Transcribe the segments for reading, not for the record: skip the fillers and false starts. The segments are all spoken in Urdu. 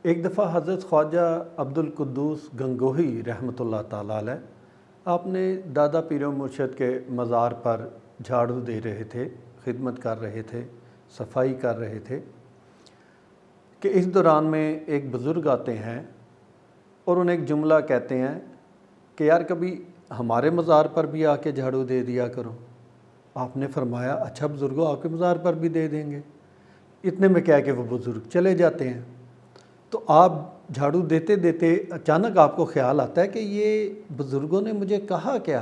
ایک دفعہ حضرت خواجہ عبدالقدوس گنگوہی رحمۃ اللہ تعالیٰ علیہ آپ نے دادا پیر و مرشد کے مزار پر جھاڑو دے رہے تھے، خدمت کر رہے تھے، صفائی کر رہے تھے کہ اس دوران میں ایک بزرگ آتے ہیں اور انہیں ایک جملہ کہتے ہیں کہ یار کبھی ہمارے مزار پر بھی آ کے جھاڑو دے دیا کرو۔ آپ نے فرمایا اچھا بزرگوں آپ کے مزار پر بھی دے دیں گے۔ اتنے میں کیا کہ وہ بزرگ چلے جاتے ہیں۔ تو آپ جھاڑو دیتے دیتے اچانک آپ کو خیال آتا ہے کہ یہ بزرگوں نے مجھے کہا کیا؟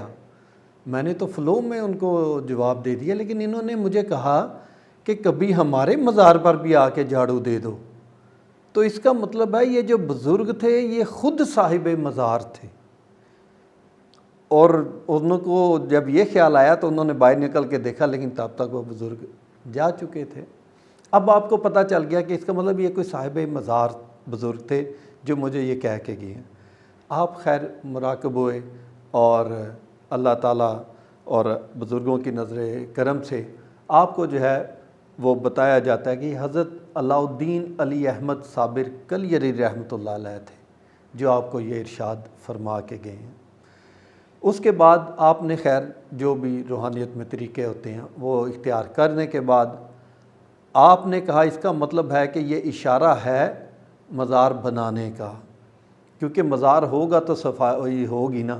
میں نے تو فلو میں ان کو جواب دے دیا، لیکن انہوں نے مجھے کہا کہ کبھی ہمارے مزار پر بھی آ کے جھاڑو دے دو۔ تو اس کا مطلب ہے یہ جو بزرگ تھے یہ خود صاحب مزار تھے، اور ان کو جب یہ خیال آیا تو انہوں نے باہر نکل کے دیکھا، لیکن تب تک وہ بزرگ جا چکے تھے۔ اب آپ کو پتہ چل گیا کہ اس کا مطلب یہ کوئی صاحب مزار بزرگ تھے جو مجھے یہ کہہ کے گئے ہیں۔ آپ خیر مراقب ہوئے اور اللہ تعالیٰ اور بزرگوں کی نظر کرم سے آپ کو جو ہے وہ بتایا جاتا ہے کہ حضرت علاء الدین علی احمد صابر کلیری رحمۃ اللہ علیہ تھے جو آپ کو یہ ارشاد فرما کے گئے ہیں۔ اس کے بعد آپ نے خیر جو بھی روحانیت میں طریقے ہوتے ہیں وہ اختیار کرنے کے بعد آپ نے کہا اس کا مطلب ہے کہ یہ اشارہ ہے مزار بنانے کا، کیونکہ مزار ہوگا تو صفائی ہوگی نا،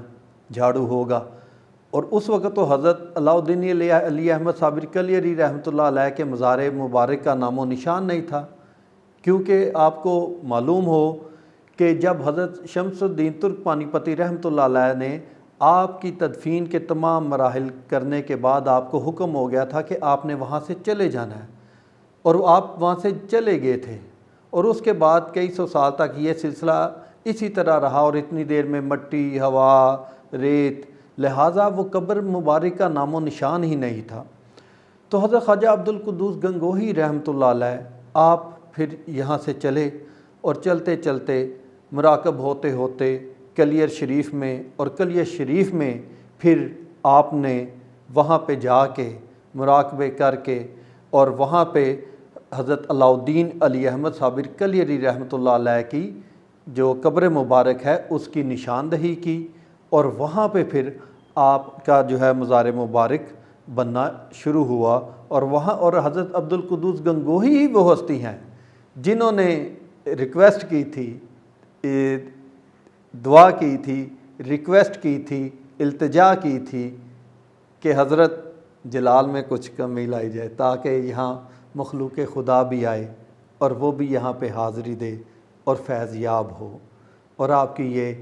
جھاڑو ہوگا۔ اور اس وقت تو حضرت علاء الدین علی احمد صابر کلیری رحمۃ اللہ علیہ کے مزار مبارک کا نام و نشان نہیں تھا، کیونکہ آپ کو معلوم ہو کہ جب حضرت شمس الدین ترک پانی پتی رحمۃ اللہ علیہ نے آپ کی تدفین کے تمام مراحل کرنے کے بعد آپ کو حکم ہو گیا تھا کہ آپ نے وہاں سے چلے جانا ہے، اور آپ وہاں سے چلے گئے تھے، اور اس کے بعد کئی سو سال تک یہ سلسلہ اسی طرح رہا، اور اتنی دیر میں مٹی، ہوا، ریت، لہٰذا وہ قبر مبارک کا نام و نشان ہی نہیں تھا۔ تو حضرت خواجہ عبدالقدوس گنگوہی رحمۃ اللہ علیہ آپ پھر یہاں سے چلے، اور چلتے چلتے مراقب ہوتے ہوتے کلیر شریف میں، اور کلیر شریف میں پھر آپ نے وہاں پہ جا کے مراقبے کر کے، اور وہاں پہ حضرت علاء الدین علی احمد صابر کلیری رحمۃ اللہ علیہ کی جو قبر مبارک ہے اس کی نشاندہی کی، اور وہاں پہ پھر آپ کا جو ہے مزار مبارک بننا شروع ہوا۔ اور وہاں اور حضرت عبدالقدوس گنگوہی ہی وہ ہستی ہیں جنہوں نے ریکویسٹ کی تھی، دعا کی تھی، ریکویسٹ کی تھی، التجا کی تھی کہ حضرت جلال میں کچھ کمی لائی جائے تاکہ یہاں مخلوق خدا بھی آئے اور وہ بھی یہاں پہ حاضری دے اور فیض یاب ہو۔ اور آپ کی یہ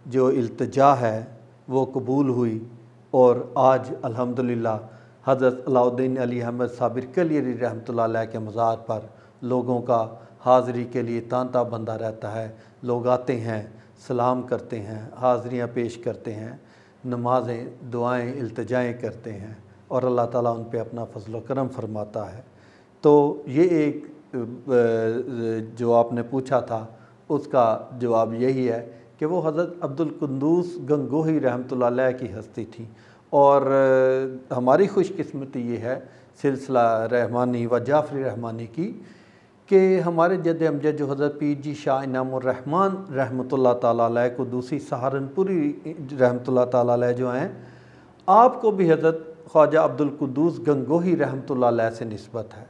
جو التجا ہے وہ قبول ہوئی، اور آج الحمدللہ حضرت علاء الدین علی احمد صابر کلیری رحمۃ اللہ علیہ کے مزار پر لوگوں کا حاضری کے لیے تانتا بندہ رہتا ہے۔ لوگ آتے ہیں، سلام کرتے ہیں، حاضریاں پیش کرتے ہیں، نمازیں، دعائیں، التجائیں کرتے ہیں، اور اللہ تعالیٰ ان پہ اپنا فضل و کرم فرماتا ہے۔ تو یہ ایک جو آپ نے پوچھا تھا اس کا جواب یہی ہے کہ وہ حضرت عبدالقدوس گنگوہی رحمۃ اللہ علیہ کی ہستی تھی، اور ہماری خوش قسمتی یہ ہے سلسلہ رحمانی و جعفری رحمانی کی کہ ہمارے جد امجد جو حضرت پیر جی شاہ انعام الرحمن رحمۃ اللہ تعالیٰ علیہ قدوسی سہارنپوری رحمۃ اللہ تعالیٰ علیہ جو ہیں، آپ کو بھی حضرت خواجہ عبدالقدوس گنگوہی رحمۃ اللہ علیہ سے نسبت ہے۔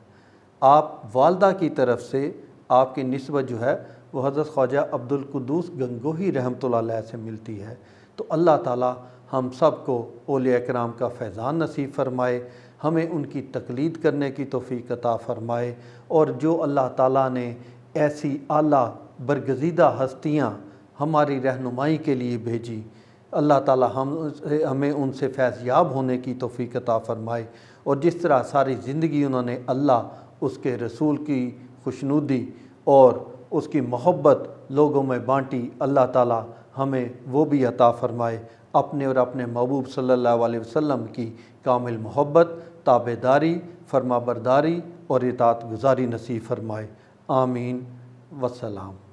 آپ والدہ کی طرف سے آپ کی نسبت جو ہے وہ حضرت خواجہ عبدالقدوس گنگوہی رحمۃ اللہ علیہ سے ملتی ہے۔ تو اللہ تعالیٰ ہم سب کو اولیاء کرام کا فیضان نصیب فرمائے، ہمیں ان کی تقلید کرنے کی توفیق عطا فرمائے، اور جو اللہ تعالیٰ نے ایسی اعلیٰ برگزیدہ ہستیاں ہماری رہنمائی کے لیے بھیجی، اللہ تعالیٰ ہمیں ان سے فیض یاب ہونے کی توفیق عطا فرمائے، اور جس طرح ساری زندگی انہوں نے اللہ، اس کے رسول کی خوشنودی اور اس کی محبت لوگوں میں بانٹی، اللہ تعالیٰ ہمیں وہ بھی عطا فرمائے، اپنے اور اپنے محبوب صلی اللہ علیہ وسلم کی کامل محبت، تابع داری، فرما برداری اور اطاعت گزاری نصیب فرمائے۔ آمین وسلام۔